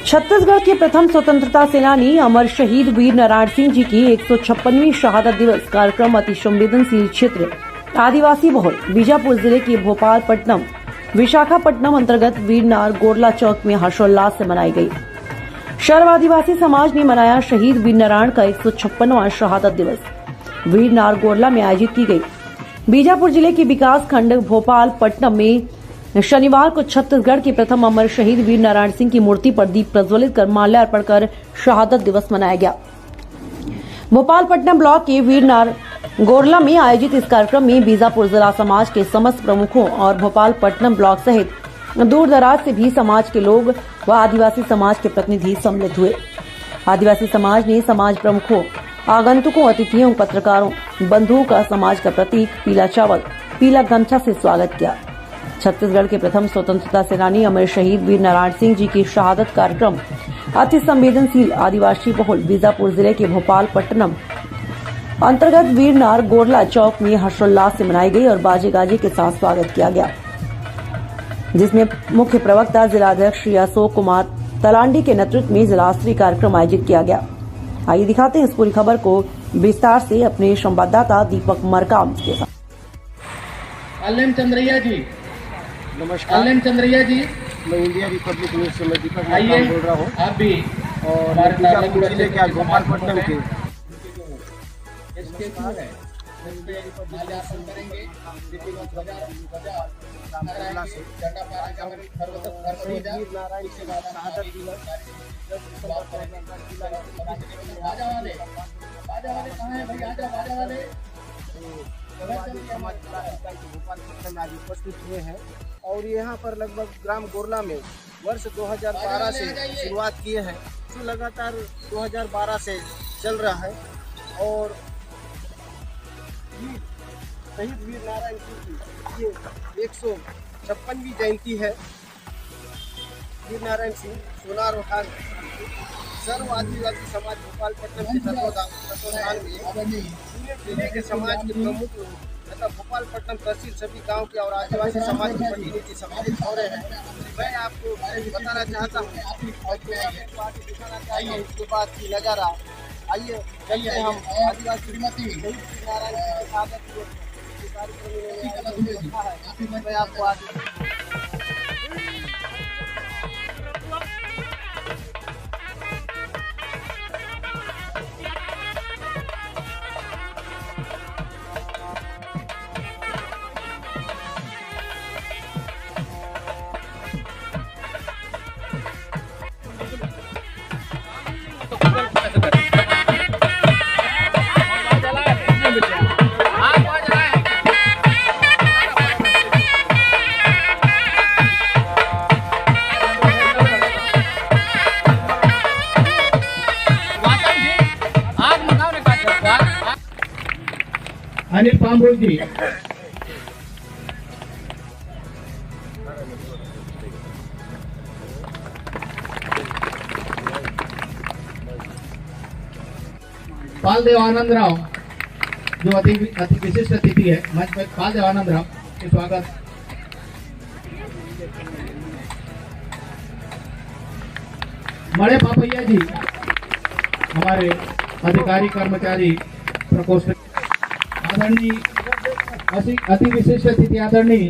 छत्तीसगढ़ के प्रथम स्वतंत्रता सेनानी अमर शहीद वीर नारायण सिंह जी की 156वीं शहादत दिवस कार्यक्रम अति संवेदनशील क्षेत्र आदिवासी बहुल बीजापुर जिले के भोपालपट्टनम विशाखापट्टनम अंतर्गत वीरनार गोरला चौक में हर्षोल्लास से मनाई गई। सर्व आदिवासी समाज ने मनाया शहीद वीर नारायण का 156वां शहादत दिवस। वीरनार गोरला में आयोजित की गई। बीजापुर जिले के विकास खंड भोपालपट्टनम में शनिवार को छत्तीसगढ़ के प्रथम अमर शहीद वीर नारायण सिंह की मूर्ति पर दीप प्रज्वलित कर माल्यार्पण कर शहादत दिवस मनाया गया। भोपालपट्टनम ब्लॉक के वीरनार गोरला में आयोजित इस कार्यक्रम में बीजापुर जिला समाज के समस्त प्रमुखों और भोपालपट्टनम ब्लॉक सहित दूर दराज से भी समाज के लोग व आदिवासी समाज के प्रतिनिधि सम्मिलित हुए। आदिवासी समाज ने समाज प्रमुखों, आगंतुकों, अतिथियों, पत्रकारों, बंधुओं का समाज का प्रतीक पीला चावल, पीला गमछा से स्वागत किया। छत्तीसगढ़ के प्रथम स्वतंत्रता सेनानी अमर शहीद वीर नारायण सिंह जी की शहादत कार्यक्रम अति संवेदनशील आदिवासी बहुल बीजापुर जिले के भोपालपट्टनम अंतर्गत वीरनार गोरला चौक में हर्षोल्लास से मनाई गई और बाजे गाजे के साथ स्वागत किया गया, जिसमें मुख्य प्रवक्ता जिलाध्यक्ष श्री अशोक कुमार तलांडी के नेतृत्व में जिला स्तरीय कार्यक्रम आयोजित किया गया। आइए दिखाते हैं इस पूरी खबर को विस्तार से अपने संवाददाता दीपक मरकाम के साथ। कल्याण चंद्रैया जी, नमस्कार। कल्याण चंद्रैया जी, मैं इंडिया रिपब्लिक न्यूज से मैं दीपक आइए मरकाम बोल रहा हूँ आप भी और बीजापुर जिले के भोपालपट्टनम के माल्यार्पण करेंगे। भोपालपट्टनम आज उपस्थित हुए हैं और यहाँ पर लगभग ग्राम गोरला में वर्ष 2012 से शुरुआत किए हैं, जो लगातार 2012 से चल रहा है और शहीद वीर नारायण सिंह की ये 156वीं जयंती है। वीर नारायण सिंह सोनार वखार सर्व आदिवासी समाज भोपालपट्टनम के तत्वाधान में जिले के समाज के प्रमुख तथा भोपालपट्टनम तहसील सभी गांव के और आदिवासी समाज के प्रतिनिधि सम्मिलित हो रहे हैं। मैं आपको बताना चाहता हूँ और दिखाना चाहिए उसके बाद की नज़ारा। आइए चलिए हम आदिवासी नारायण के स्वागत कार्यक्रम में मैं आपको आगे अनिल पांबोल जी, पालदेव आनंद राव जो अति विशिष्ट अतिथि है मंच पर, पालदेव आनंद राव के स्वागत। मड़े पापैया जी हमारे अधिकारी कर्मचारी प्रकोष्ठ, आदरणीय अति विशिष्ट अतिथि आदरणीय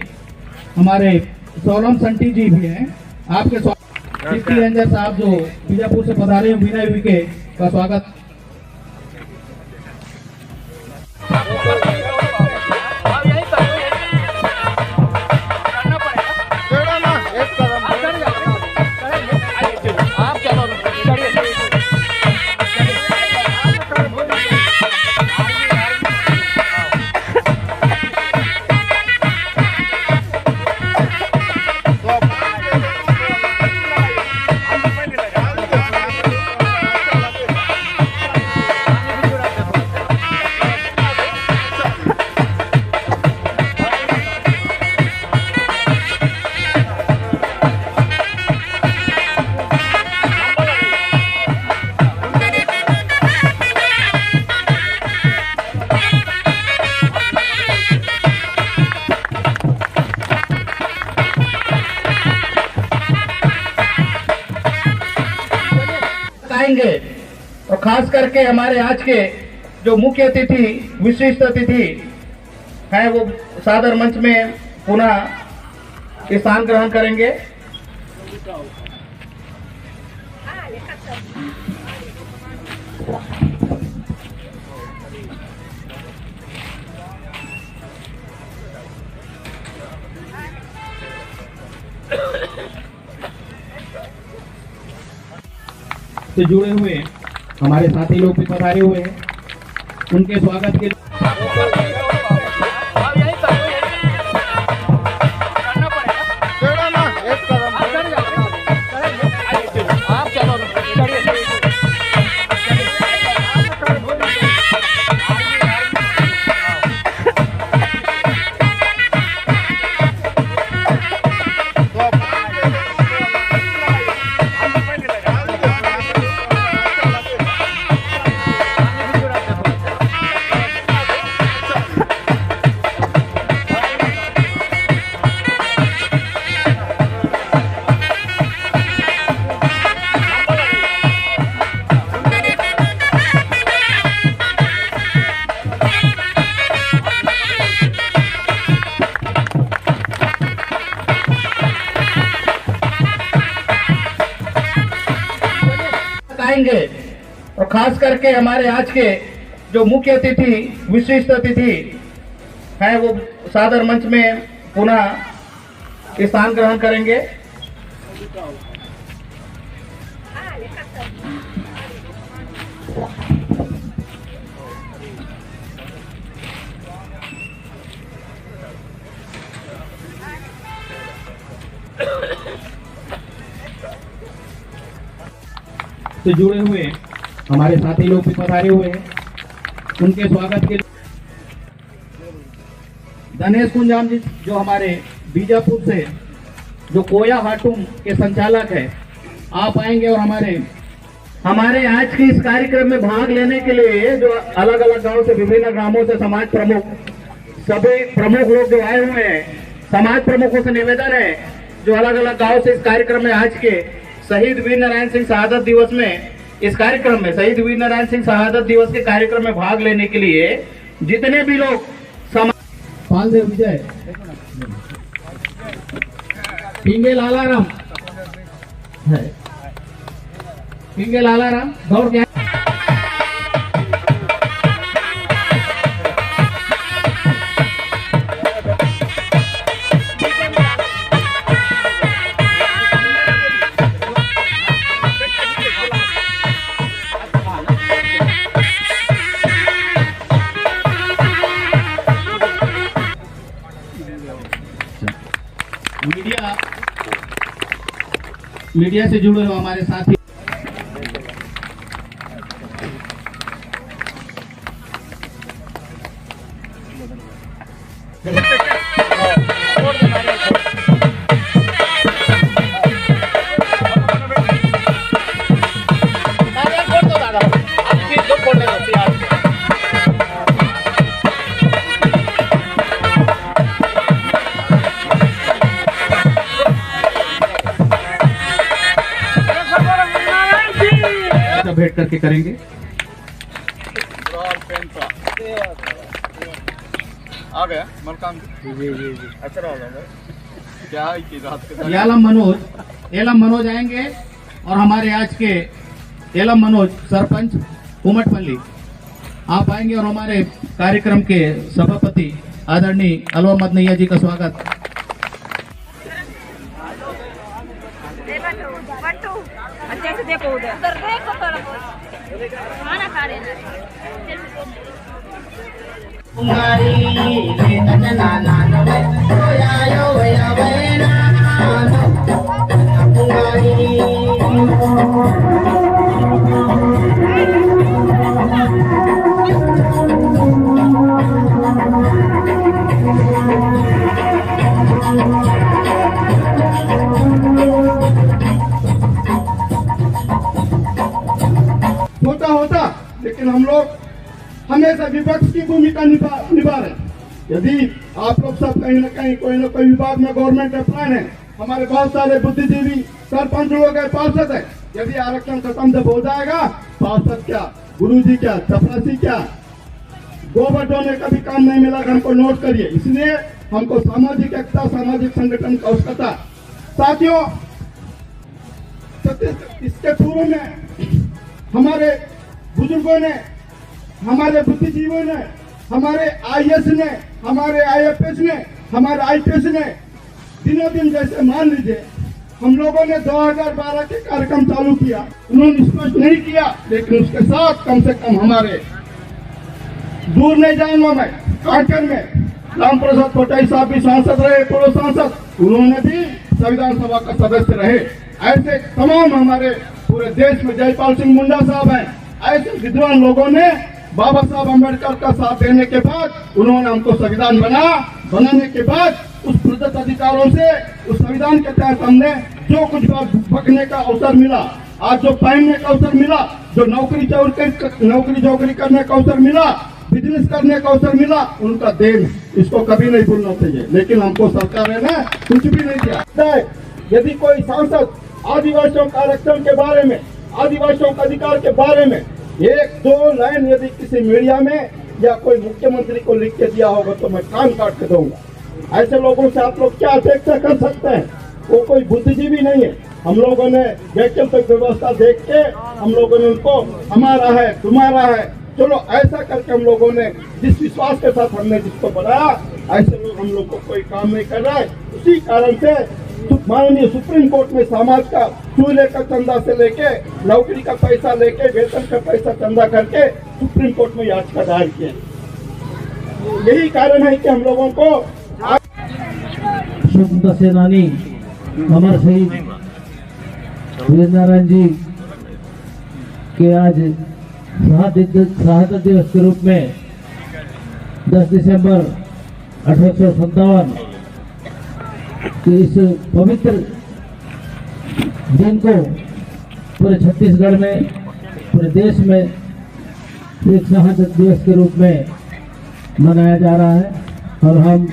हमारे सोलम संटी जी भी हैं। आपके स्वागत रंजन साहब जो बीजापुर से पधारे हैं, विनय विके का स्वागत। आएंगे और खास करके हमारे आज के जो मुख्य अतिथि विशिष्ट अतिथि हैं वो सादर मंच में पुनः स्थान ग्रहण करेंगे। से जुड़े हुए हमारे साथी लोग भी पधारे हुए हैं, उनके स्वागत के आएंगे और खास करके हमारे आज के जो मुख्य अतिथि विशिष्ट अतिथि हैं वो सादर मंच में पुनः स्थान ग्रहण करेंगे। से जुड़े हुए हमारे साथी लोग भी पधारे हुए हैं, उनके स्वागत के लिए गणेश कुंजाम जी जो हमारे बीजापुर से जो कोया हाटूम के संचालक है, आप आएंगे और हमारे आज के इस कार्यक्रम में भाग लेने के लिए जो अलग अलग गांव से विभिन्न ग्रामों से समाज प्रमुख सभी प्रमुख लोग जो आए हुए हैं, समाज प्रमुखों से निवेदन है जो अलग अलग गांव से इस कार्यक्रम में आज के शहीद वीर नारायण सिंह शहादत दिवस में इस कार्यक्रम में शहीद वीर नारायण सिंह शहादत दिवस के कार्यक्रम में भाग लेने के लिए जितने भी लोग पालदेव विजय पिंगे लालाराम है, पिंगे लालाराम गौर क्या मीडिया से जुड़े हो हमारे साथी भेंट करके करेंगे। आ गया मलकाम जी अच्छा क्या है कि रात के एलम मनोज आएंगे और हमारे आज के एलम मनोज सरपंच उमटपल्ली आप आएंगे और हमारे कार्यक्रम के सभापति आदरणीय अलवा मदनैया जी का स्वागत। अच्छे से देखो उधर देखो खाना खा रहे हैं। होता लेकिन हम लोग हमेशा विपक्ष की भूमिका निभा रहे। यदि आप लोग सब कहीं न कहीं कोई विभाग में गवर्नमेंट एम्प्लॉय है, हमारे बहुत सारे बुद्धिजीवी सरपंच लोग हैं, पार्षद है, यदि आरक्षण खत्म जब हो जाएगा, पार्षद क्या, गुरुजी क्या, चपरासी क्या, गोबर ढोने का भी काम नहीं मिला, हमको नोट करिए। इसलिए हमको सामाजिक एकता, सामाजिक संगठन की आवश्यकता। साथियों, इसके पूर्व में हमारे बुजुर्गों ने, हमारे बुद्धिजीवियों ने, हमारे आईएएस ने, हमारे आईएफएस ने, हमारे आईपीएस ने दिनों दिन, जैसे मान लीजिए हम लोगों ने 2012 के कार्यक्रम चालू किया, उन्होंने स्पष्ट नहीं किया, लेकिन उसके साथ कम से कम हमारे दूर नहीं जाऊंगा मैं, कांकर में राम प्रसाद कोटाई साहब भी सांसद रहे, पूर्व सांसद, उन्होंने भी संविधान सभा का सदस्य रहे। ऐसे तमाम हमारे पूरे देश में जयपाल सिंह मुंडा साहब हैं। ऐसे विद्वान लोगों ने बाबा साहब अम्बेडकर का साथ देने के बाद उन्होंने हमको संविधान बनाने के बाद उस प्रदत्त अधिकारों से, उस संविधान के तहत हमने जो कुछ बकने का अवसर मिला, आज जो पहनने का अवसर मिला, जो नौकरी चौकरी करने का अवसर मिला, बिजनेस करने का अवसर मिला, उनका देन, इसको कभी नहीं भूलना चाहिए। लेकिन हमको सरकार ने कुछ भी नहीं दिया। यदि कोई सांसद आदिवासियों के आरक्षण के बारे में, आदिवासियों के अधिकार के बारे में 1-2 लाइन यदि किसी मीडिया में या कोई मुख्यमंत्री को लिख के दिया होगा तो मैं कान काट के दूंगा। ऐसे लोगों से आप लोग क्या अपेक्षा कर सकते हैं? वो कोई बुद्धिजीवी नहीं है। हम लोगों ने वैकल्पिक व्यवस्था देख के हम लोगों ने उनको हमारा है, तुम्हारा है, चलो ऐसा करके हम लोगों ने जिस विश्वास के साथ हमने जिसको बनाया, ऐसे लोग हम लोग को कोई काम नहीं कर रहा है। उसी कारण से माननीय सुप्रीम कोर्ट में समाज का चूल्हे का चंदा से लेके, नौकरी का पैसा लेके, वेतन का पैसा चंदा करके सुप्रीम कोर्ट में याचिका दायर किया। यही कारण है कि हम लोगों को स्वतंत्रता सेनानी अमर शहीद वीर नारायण जी के आज शहादत दिवस के रूप में 10 दिसंबर 1857 के इस पवित्र दिन को पूरे छत्तीसगढ़ में, पूरे देश में एक शहादत दिवस के रूप में मनाया जा रहा है। और हम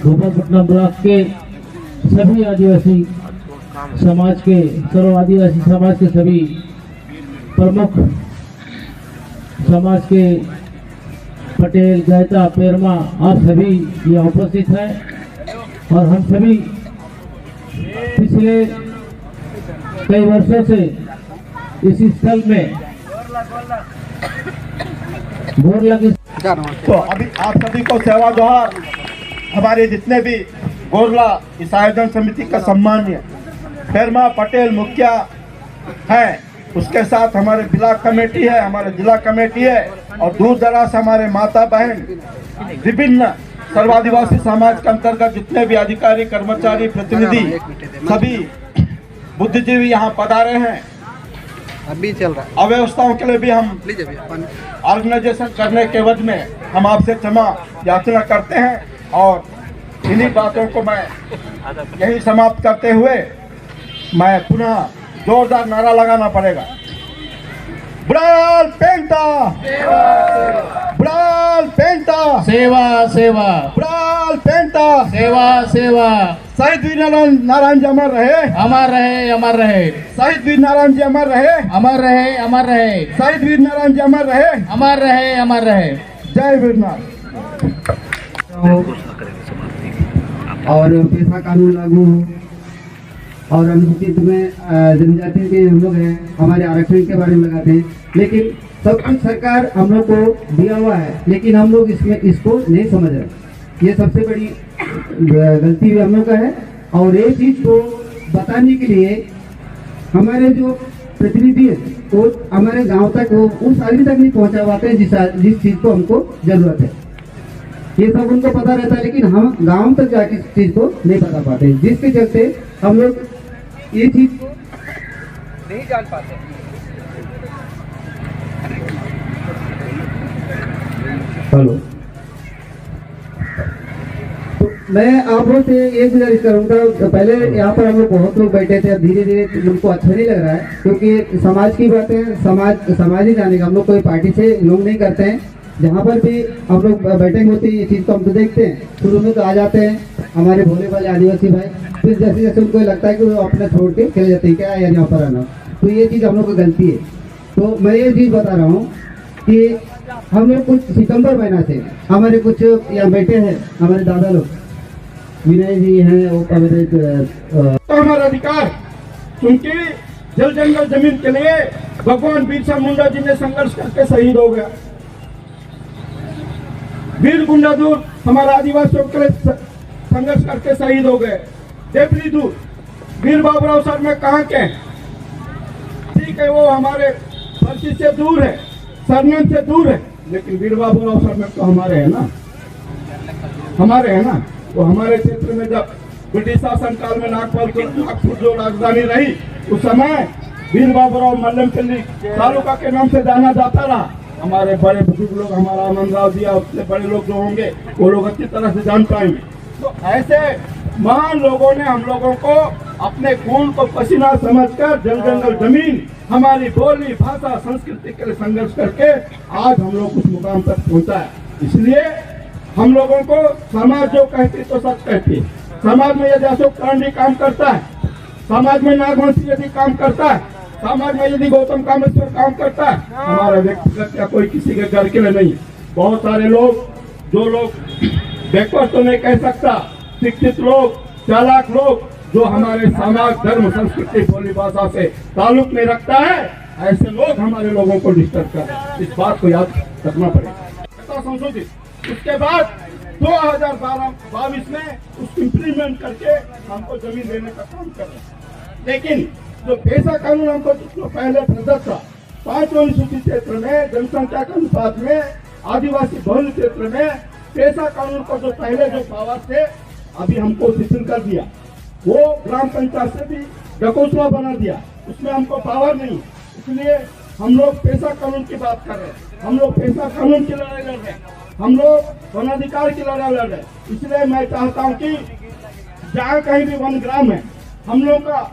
भोपालपट्टनम ब्लॉक के सभी आदिवासी समाज के, सर्व आदिवासी समाज के सभी प्रमुख समाज के पटेल, गायता, पेरमा, आप सभी यहाँ उपस्थित हैं। और हम सभी पिछले कई वर्षों से इसी स्थल में तो अभी आप सभी को सेवा जोहार। हमारे जितने भी गोरला इस आयोजन समिति का सम्मानीय पेरमा पटेल मुखिया है, उसके साथ हमारे ब्लॉक कमेटी है, हमारे जिला कमेटी है, और दूर दराज हमारे माता बहन, विभिन्न सर्वादिवासी समाज के अंतर्गत जितने भी अधिकारी, कर्मचारी, प्रतिनिधि, सभी बुद्धिजीवी यहाँ पधारे हैं। अभी चल रहा है। अव्यवस्थाओं के लिए भी हम ऑर्गेनाइजेशन करने के वजह में हम आपसे क्षमा याचना करते हैं। और इन्हीं बातों को मैं यही समाप्त करते हुए मैं पुनः जोरदार नारा लगाना पड़ेगा। बुढ़ाल पेंटा, बुढ़ाल पेंटा, सेवा सेवा, बुढ़ाल पेंटा, सेवा सेवा। शहीद वीर नारायण जी अमर रहे, अमर रहे, अमर रहे। शहीद वीर नारायण जी अमर रहे, अमर रहे, अमर रहे। शहीद वीर नारायण जी अमर रहे, अमर रहे, अमर रहे। जय वीरनाथ। और पेशा कानून लागू हो और अनुसूचित में जनजाति के हम लोग हैं, हमारे आरक्षण के बारे में लगाते हैं, लेकिन सब कुछ सरकार हम लोग को दिया हुआ है, लेकिन हम लोग इसको नहीं समझ रहे। ये सबसे बड़ी गलती भी हम लोग का है। और ये चीज़ को बताने के लिए हमारे जो प्रतिनिधि है वो हमारे गांव तक, वो उस आदमी तक नहीं पहुंचा पाते हैं जिस चीज़ को हमको जरूरत है। ये सब उनको पता रहता है, लेकिन हम गांव तक जाके इस चीज़ को नहीं पता पाते, जिसके चलते हम लोग ये चीज़ को नहीं जान पाते। हेलो, तो मैं आप लोग से एक गुजारिश करूंगा। पहले यहाँ पर हम लोग बहुत लोग बैठे थे, धीरे धीरे उनको अच्छा नहीं लग रहा है, क्योंकि समाज की बातें समाज ही जानेगा। हम लोग कोई पार्टी से लोग नहीं करते हैं। जहाँ पर भी हम लोग बैठक होती है, ये चीज़ को हम तो देखते हैं। शुरू में तो आ जाते हैं हमारे भोले वाले आदिवासी भाई, फिर जैसे जैसे उनको लगता है कि वो अपने छोड़ के चले जाते हैं, क्या यार यहाँ पर आना। तो ये चीज़ हम लोग की गलती है। तो मैं ये चीज़ बता रहा हूँ कि हम लोग कुछ सितंबर महीना से हमारे कुछ यहाँ बैठे हैं, हमारे दादा लोग विनय जी हैं, वो हमारे तो हमारा अधिकार, क्योंकि जल जंगल जमीन के लिए भगवान बिरसा मुंडा जी ने संघर्ष करके शहीद हो गया। वीर गुंडाधुर हमारा आदिवासियों के लिए संघर्ष करके शहीद हो गए। देवली दूर वीर बाबूराव सर में कहाँ के, ठीक है वो हमारे परिचय से दूर है, सरनेम से दूर है, लेकिन वीर बाबूराव सर में तो हमारे है ना, हमारे है ना। वो हमारे क्षेत्र में जब ब्रिटिश शासन काल में नागपुर जो राजधानी रही, उस समय वीर बाबूराव मल्लमपल्ली तालुका के नाम से जाना जाता रहा। हमारे बड़े बुजुर्ग लोग, हमारा आनंद राव जी, उससे बड़े लोग जो होंगे वो लोग अच्छी तरह से जान पाएंगे। तो ऐसे महान लोगों ने हम लोगों को अपने खून को पसीना समझकर जल जंगल जमीन, हमारी बोली भाषा संस्कृति के लिए संघर्ष करके आज हम लोग उस मुकाम तक पहुंचा है। इसलिए हम लोगों को समाज जो कहती तो सच कहती है। समाज में यदि अशोक कांडी काम करता है, समाज में नागवंशी यदि काम करता है, समाज में यदि गौतम कामेश्वर काम करता है, हमारा व्यक्तिगत या कोई किसी के घर के लिए नहीं। बहुत सारे लोग, जो लोग बैकवर्ड तो नहीं कह सकता, शिक्षित लोग, चालाक लोग, जो हमारे समाज, धर्म, संस्कृति, बोली भाषा से ताल्लुक नहीं रखता है, ऐसे लोग हमारे लोगों को डिस्टर्ब कर रहे हैं। इस बात को याद रखना पड़ेगा। संशोधित उसके बाद 2022 में उसको इम्प्लीमेंट करके हमको जमीन देने का काम कर रहे हैं। लेकिन जो पेशा कानून हमको जो पहले प्रदत्त था, 5 अनुसूचित क्षेत्र में जनसंख्या के अनुपात में आदिवासी बहुल क्षेत्र में पेशा कानून को जो पहले जो पावर थे, अभी हमको शिथिल कर दिया। वो ग्राम पंचायत से भी डकोसला बना दिया, उसमें हमको पावर नहीं। इसलिए हम लोग पेशा कानून की बात कर रहे हैं, हम लोग पेशा कानून की लड़ाई लड़ रहे हैं, हम लोग वनाधिकार की लड़ाई लड़ रहे हैं। इसलिए मैं चाहता हूं कि जहाँ कहीं भी वन ग्राम है, हम लोग का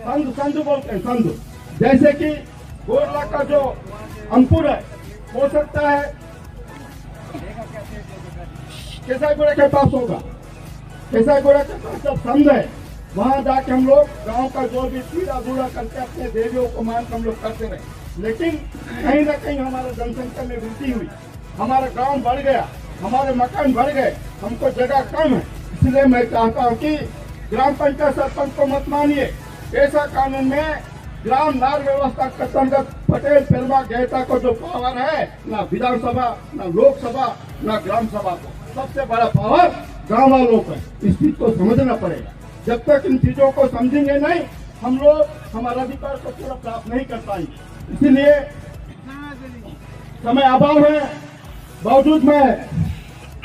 संधु बोलते हैं, संधु, जैसे कि गोरला का जो अंकुर है हो सकता है केसाईगुड़ा के पास होगा। केसाईगुड़ा के पास जब संध है, वहाँ जाके हम लोग गांव का जो भी पीड़ा बूढ़ा करके अपने देवियों को मान हम लोग करते रहे। लेकिन कहीं ना कहीं हमारा जनसंख्या में वृद्धि हुई, हमारा गांव बढ़ गया, हमारे मकान बढ़ गए, हमको जगह कम है। इसलिए मैं चाहता हूँ कि ग्राम पंचायत सरपंच को मत मानिए। पेशा कानून में ग्राम नार व्यवस्था के अंतर्गत पटेल पेरवा गहता को जो पावर है, ना विधानसभा, ना लोकसभा, ना ग्राम सभा को, सबसे बड़ा पावर गाँव वालों को है। इस चीज को समझना पड़ेगा। जब तक इन चीजों को समझेंगे नहीं, हम लोग हमारा अधिकार को पूरा प्राप्त नहीं कर पाएंगे। इसीलिए समय अभाव है, बावजूद में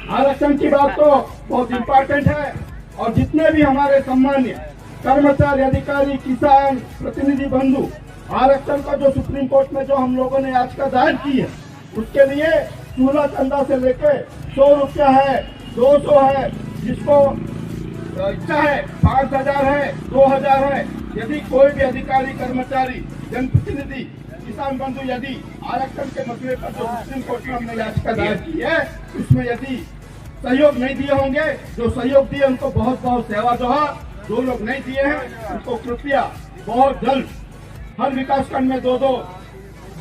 आरक्षण की बात तो बहुत इम्पोर्टेंट है। और जितने भी हमारे सम्मान्य कर्मचारी, अधिकारी, किसान, प्रतिनिधि बंधु, आरक्षण का जो सुप्रीम कोर्ट में जो हम लोगों ने याचिका दायर की है, उसके लिए चूल्हा चंदा से लेके 100 रुपया है, 200 है, जिसको इच्छा है 5000 है, 2000 है। यदि कोई भी अधिकारी, कर्मचारी, जनप्रतिनिधि, किसान बंधु यदि आरक्षण के मसले पर जो सुप्रीम कोर्ट में हमने याचिका दायर की है, उसमें यदि सहयोग नहीं दिए होंगे, जो सहयोग दिए उनको बहुत बहुत सेवा जोहार। जो लोग नहीं दिए हैं उनको कृपया बहुत जल्द हर विकास खंड में 2-2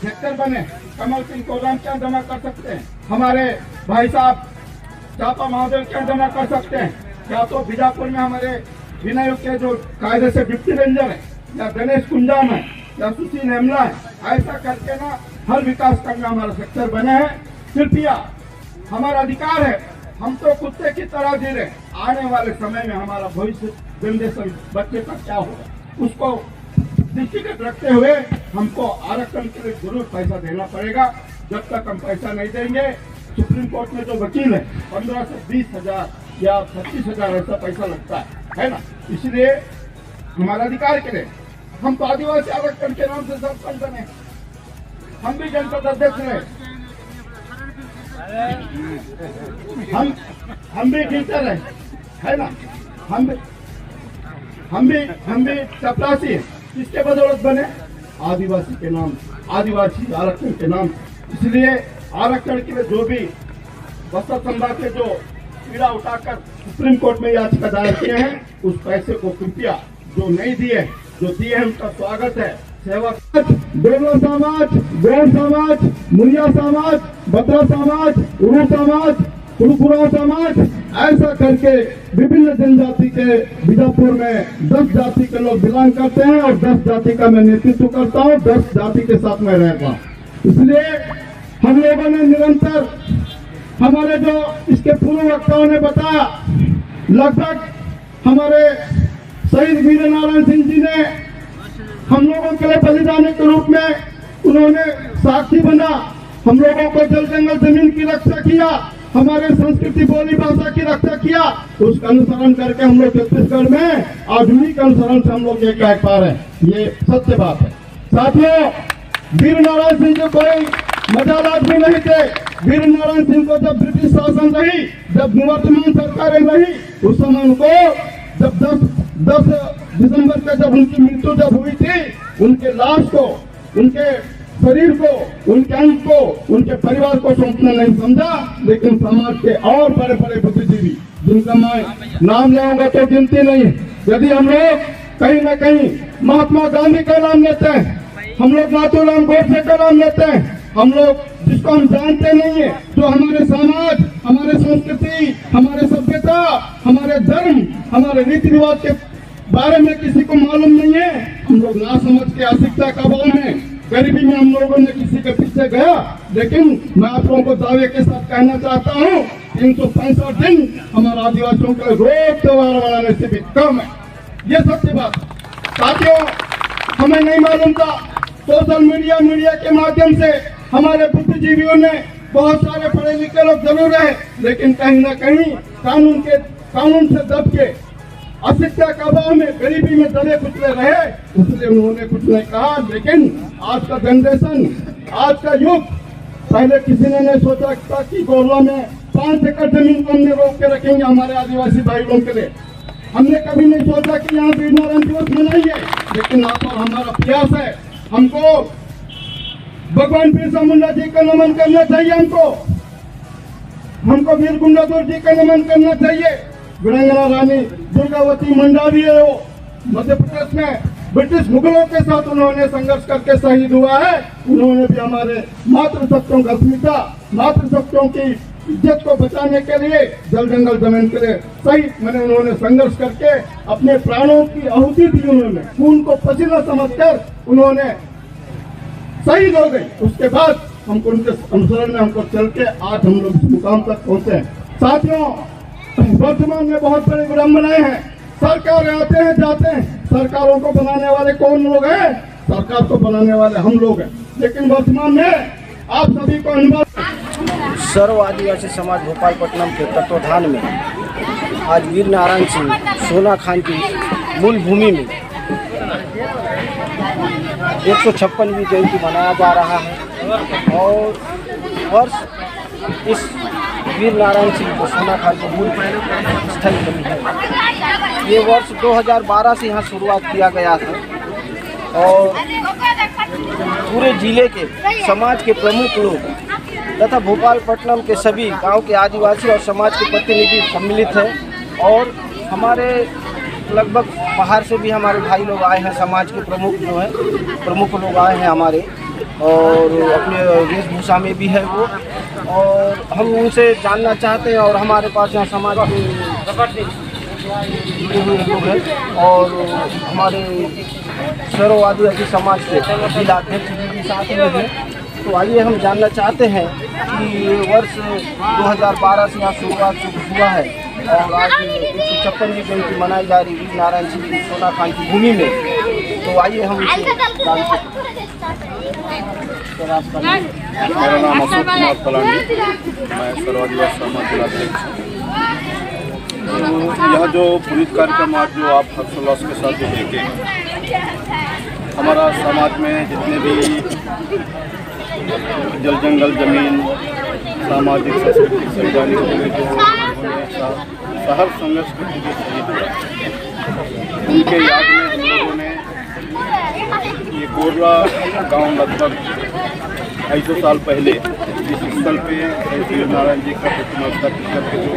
हेक्टेयर बने। कमल सिंह कोराम क्या जमा कर सकते हैं, हमारे भाई साहब चापा महादेव क्या जमा कर सकते हैं, क्या तो बीजापुर में हमारे विनय के जो कायदे से डिप्टी रेंजर है, या गणेश कुंजाम है, या सुशील हेमला है, ऐसा करके ना हर विकास खंड में हमारा सेक्टर बने हैं। कृपया हमारा अधिकार है, हम तो कुत्ते की तरह जी रहे। आने वाले समय में हमारा भविष्य जनरेशन बच्चे का क्या होगा, उसको दृष्टिगत रखते हुए हमको आरक्षण के लिए जरूर पैसा देना पड़ेगा। जब तक हम पैसा नहीं देंगे, सुप्रीम कोर्ट में जो वकील है 15 से 20 हजार या 25 हजार ऐसा पैसा लगता है ना। इसलिए हमारा अधिकार के लिए हम तो आदिवासी आरक्षण के नाम से सरपंच बने, हम भी जनपद अध्यक्ष रहे, हम भी टीचर है ना, हम भी चपरासी है। किसके बदौलत बने? आदिवासी के नाम, आदिवासी आरक्षण के नाम। इसलिए आरक्षण के लिए जो भी बस्तर संभाग के जो पीड़ा उठाकर सुप्रीम कोर्ट में याचिका दायर किए हैं, उस पैसे को कृपया जो नहीं दिए जो दिए हैं उनका स्वागत है। सेवा देवला समाज, गौड़ समाज, मुनिया समाज, बत्रा समाज, उरू समाज, कुरुकुरा समाज, ऐसा करके विभिन्न जनजाति के बीजापुर में 10 जाति के लोग बिलोंग करते हैं और 10 जाति का मैं नेतृत्व करता हूँ, 10 जाति के साथ मैं रहता हूँ। इसलिए हम लोगों ने निरंतर, हमारे जो इसके पूर्व वक्ताओं ने बताया, लगभग हमारे शहीद वीर नारायण सिंह जी ने हम लोगों के लिए बलिदान के रूप में उन्होंने साक्षी बना, हम लोगों को जल जंगल जमीन की रक्षा किया, हमारे संस्कृति बोली भाषा की रक्षा किया। उसका अनुसरण करके हम लोग छत्तीसगढ़ में आधुनिक अनुसरण से हम लोग ये कह पा रहे हैं, ये सत्य बात है। साथियों, वीर नारायण सिंह जो कोई मजाल आदमी नहीं थे। वीर नारायण सिंह को जब ब्रिटिश शासन रही, जब निवर्तमान सरकारें रही, उस समय उनको जब 10 दिसंबर को जब उनकी मृत्यु जब हुई थी, उनके लाश को, उनके शरीर को, उनके अंग को, उनके परिवार को सौंपना नहीं समझा। लेकिन समाज के और बड़े बड़े बुद्धिजीवी जिनका मैं नाम लेऊंगा तो गिनती नहीं, यदि हम लोग कहीं न कहीं महात्मा गांधी का नाम लेते हैं, हम लोग नाथूराम गोडसे का नाम लेते हैं, हम लोग जिसको हम जानते नहीं है, जो हमारे समाज, हमारे संस्कृति, हमारे सभ्यता, हमारे धर्म, हमारे रीति रिवाज के बारे में किसी को मालूम नहीं है, हम लोग ना समझ के अशिक्षा का अभाव में, गरीबी में हम लोगों ने किसी के पीछे गया। लेकिन मैं आप लोगों को दावे के साथ कहना चाहता हूँ, 365 दिन हमारे आदिवासियों के रोज त्योहार मनाने से भी कम है, ये सत्य बात। साथियों, हमें नहीं मालूम था, सोशल मीडिया के माध्यम से हमारे बुद्धिजीवियों ने, बहुत सारे पढ़े लिखे लोग जरूर है, लेकिन कहीं ना कहीं कानून से दब के अशिक्षा का अभाव में, गरीबी में दबे कुचले रहे, इसलिए उन्होंने कुछ नहीं कहा। लेकिन आज का जनरेशन, आज का युग, पहले किसी ने नहीं सोचा था कि गोरला में 5 एकड़ जमीन को हमने रोक के रखेंगे हमारे आदिवासी भाई लोगों के लिए। हमने कभी नहीं सोचा कि यहाँ वीर नारायण दिवस मनाइए, लेकिन आप और हमारा प्रयास है। हमको भगवान बिरसा मुंडा जी का नमन करना चाहिए, हमको वीर गुंडाधुर जी का नमन करना चाहिए। वीरांगना रानी दुर्गावती मंडावी है, वो मध्य प्रदेश में ब्रिटिश मुगलों के साथ उन्होंने संघर्ष करके शहीद हुआ है। उन्होंने भी हमारे मातृशक्तियों का अस्मिता, मातृशक्तियों की इज्जत को बचाने के लिए, जल जंगल जमीन के लिए उन्होंने संघर्ष करके अपने प्राणों की आहुति दी। उन्होंने खून को पसीना समझकर उन्होंने शहीद हो गए। उसके बाद हमको उनके अनुसरण में हमको चल के आज हम लोग इस मुकाम तक पहुंचे हैं। साथियों, वर्तमान में बहुत बड़े विडंबनाएं हैं। सरकार आते हैं जाते हैं, सरकारों को बनाने वाले कौन लोग हैं? सरकार को बनाने वाले हम लोग हैं। लेकिन वर्तमान में आप सभी को अनुभव, सर्व आदिवासी समाज भोपालपट्टनम के तत्वाधान में आज वीर नारायण सिंह सोना खान की मूल भूमि में 156वीं जयंती मनाया जा रहा है। और वर्ष इस वीर नारायण सिंह को सोना खान को मूल स्थल बनी है। ये वर्ष 2012 से यहाँ शुरुआत किया गया था और पूरे जिले के समाज के प्रमुख लोग तथा भोपालपट्टनम के सभी गांव के आदिवासी और समाज के प्रतिनिधि सम्मिलित हैं। और हमारे लगभग बाहर से भी हमारे भाई लोग आए हैं, समाज के प्रमुख लोग आए हैं हमारे, और अपने वेशभूषा में भी है वो। और हम उनसे जानना चाहते हैं, और हमारे पास यहाँ समाज के जुड़े हुए लोग हैं और हमारे सर्व आदिवासी समाज के जिला अध्यक्ष भी साथ में हैं। तो आइए हम जानना चाहते हैं कि ये वर्ष 2012 से यहाँ शुरुआत हुआ है और आज 156वीं जयंती मनाई जा रही वीर नारायण सिंह सोना खान की भूमि में। तो आइए हम मेरा नाम अशोक कुमार पलानी, मैं सर्व आदिवासी समाज जिला अध्यक्ष हूँ। यह जो पुनीत कार्यक्रम आज जो आप हर्षोल्लास के साथ जो देखे, हमारा समाज में जितने भी जल जंगल जमीन सामाजिक सांस्कृतिक संविधानिक शहर संघर्ष के लिए शहीद हुआ, उनके याद में हम लोगों ने ये गोरला गांव लगभग 250 साल पहले जिस स्थल पे वीर नारायण जी का प्रतिमा स्थापित करके जो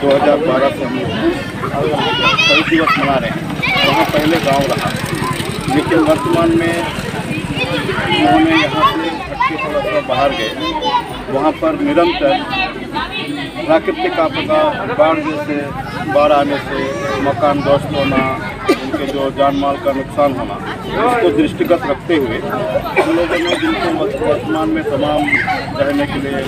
2012 से हम लोग शहीद दिवस मना रहे हैं, वहाँ पहले गांव रहा। लेकिन वर्तमान में उन्होंने यहाँ से हटके थोड़ा सा बाहर गए। वहाँ पर निरंतर प्राकृतिक आपदा, बाढ़ जैसे बाढ़ आने से मकान ध्वस्त होना, उनके जो जान माल का नुकसान होना, इसको दृष्टिगत रखते हुए हम लोगों ने जिनको वर्तमान में तमाम रहने के लिए,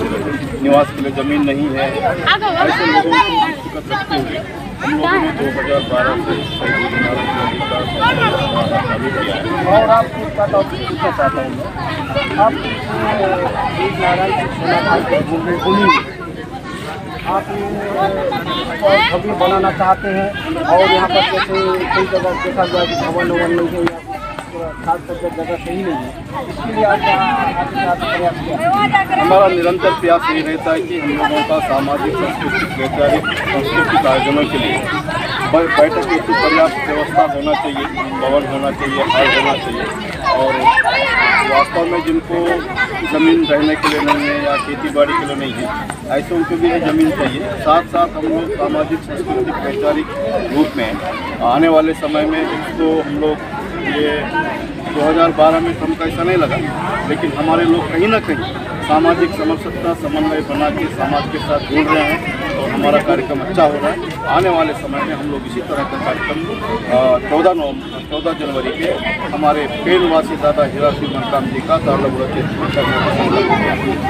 निवास के लिए ज़मीन नहीं है, ऐसे लोगों को दृष्टिगत रखते हुए हम लोगों ने 2012 से शहीद वीर नारायण सिंह का चालू किया है। और आपको एक बात और पूछना चाहता हूँ, आप वीर नारायण सिंह सोनाखान के भूमि आप इसको भव्य बनाना चाहते हैं, और यहाँ पर जैसे कई जगह देखा गया कि भवन ववन नहीं है, खास करके जगह सही नहीं है, इसके लिए आप प्रयास किया? हमारा निरंतर प्रयास ये रहता है कि हम लोगों का सामाजिक, सांस्कृतिक, वैचारिक, सांस्कृतिक आयोजनों के लिए बैठक की पर्याप्त व्यवस्था होना चाहिए, भवन होना चाहिए, हॉल होना चाहिए। और वास्तव में जिनको ज़मीन रहने के लिए नहीं है या खेती बाड़ी के लिए नहीं है, ऐसे उनको भी ज़मीन चाहिए। साथ साथ हम लोग सामाजिक, सांस्कृतिक, वैचारिक रूप में आने वाले समय में इसको हम लोग ये 2012 में तो हमको ऐसा नहीं लगा, लेकिन हमारे लोग कहीं ना कहीं सामाजिक समरसता, समन्वय बना के समाज के साथ जुड़ रहे हैं और हमारा कार्यक्रम अच्छा हो रहा है। आने वाले समय में हम लोग इसी तरह का कार्यक्रम 14 जनवरी के हमारे पेड़वासी दादा हीरा सिंह मनकाम जी का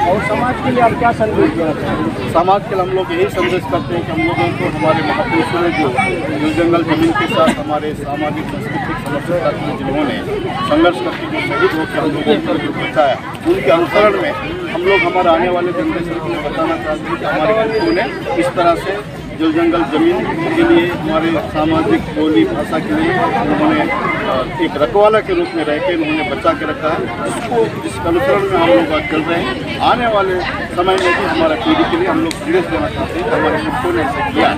और समाज के लिए आप क्या संदेश देना चाहेंगे? समाज के लिए हम लोग यही संदेश करते हैं कि हम लोगों को हमारे महापुरुषों ने जो जंगल जमीन के साथ हमारे सामाजिक, सांस्कृतिक समरसता के लिए जिन्होंने संघर्ष करके जो शहीद होकर हम लोगों को जो बचाया, उनके अनुसरण में हम लोग हमारे आने वाले जनरेशन को बताना चाहते हैं कि हमारे गुरुओं ने इस तरह से जो जंगल जमीन के लिए, हमारे सामाजिक बोली भाषा के लिए उन्होंने एक रखवाला के रूप में रह के उन्होंने बचा के रखा है, जिसके अनुसरण में हम लोग आज चल रहे हैं। आने वाले समय में भी हमारा पीढ़ी के लिए हम लोग संदेश देना चाहते हैं कि हमारे गुरुओं ने ऐसा किया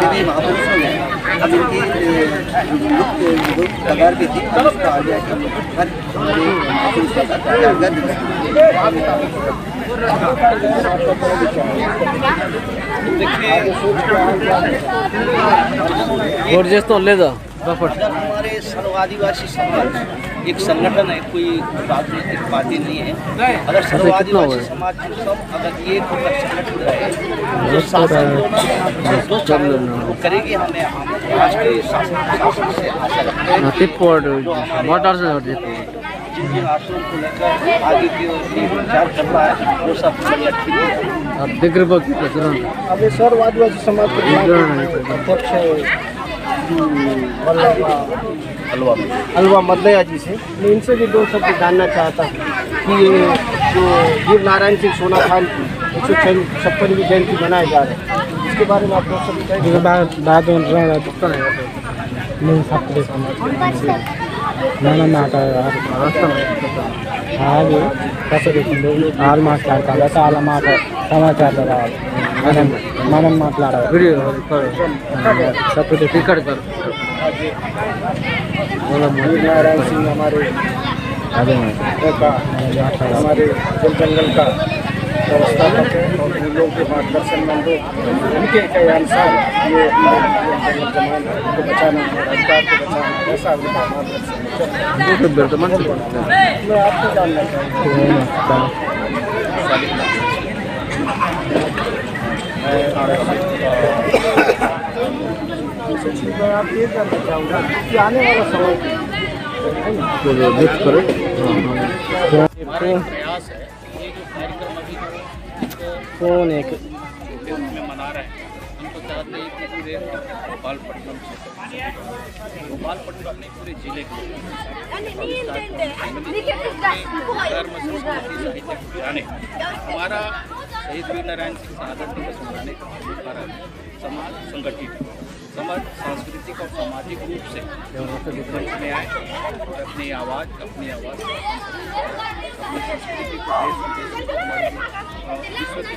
यदि महापुरुषों ने हम इनकी पगार की थी, उसका आ गया कि हर महापुरुष हमारे सर्व आदिवासी समाज एक संगठन है, कोई राजनीतिक पार्टी नहीं है। अगर सर्व आदिवासी समाज सब अगर एक होकर संगठित रहे तो शासन जो चाहे करेगी। हमें राष्ट्रीय शासन से आशा रखते हैं जिन जिन आशयों को लेकर आगे की विचार कर रहा है वो सब बढ़िया ठीक है। अब सर्व आदिवासी समाज के अध्यक्ष अलवा मदलया जी से मैं इनसे भी दो शब्द जानना चाहता हूँ कि ये जो वीर नारायण सिंह सोनाखान की 156वीं जयंती मनाए जा रहे हैं, इसके बारे में आप दो शब्द ಹಾಗೆ ಕಸಬೇಕು ಹಾಲು ಮಾತಾಡ್ತಾರೆ ಸಾಲ ಸಮಾಚಾರ మనం మాట్లాడాలి వీడియో సపరేట్ టికెट कर नारायण सिंह हमारे हमारे जंगल का व्यवस्थापक है और फूलों के मार्गदर्शन में लोग उनके अनुसार ये जमान को बचाना है, अधिकार को बचाना है, ऐसा उनका मार्गदर्शन। मैं आपको जानना चाहूँगा मैं आप ये जानना चाहूँगा कि आने वाला समय प्रयास है, ये जो कार्यक्रम अभी कौन एक में मना रहे हैं, हम तो चाहते हैं कि पूरे भोपालपट्टनम नहीं पूरे जिले के धर्म संस्कृति साहित्य को जाने। हमारा शहीद वीर नारायण सिंह शहादत दिवस मनाने का मुख्य कारण समाज संगठित, समाज सांस्कृतिक और सामाजिक रूप से मंच में आए और अपनी आवाज़ अपनी संस्कृति को देश विश्व की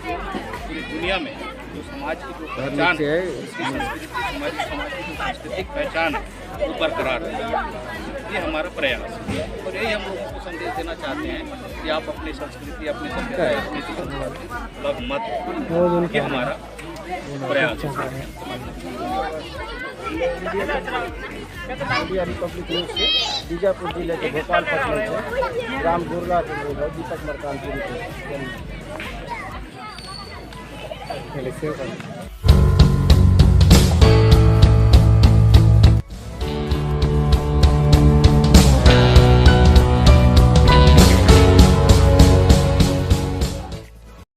पूरी दुनिया में जो समाज की जो पहचान है, इसकी संस्कृति, हमारी समाज की जो सांस्कृतिक पहचान है वो बरकरार रहे। ये हमारा प्रयास है और यही हम लोगों को संदेश देना चाहते हैं कि आप अपनी संस्कृति, अपनी सभ्यता, अपनी जीवन मत, ये हमारा प्रयास है। इंडिया रिपब्लिक न्यूज से बीजापुर जिले के भोपाल पटना से राम गुरला से बोल रहा हूँ, दीपक मरकानपुरी से।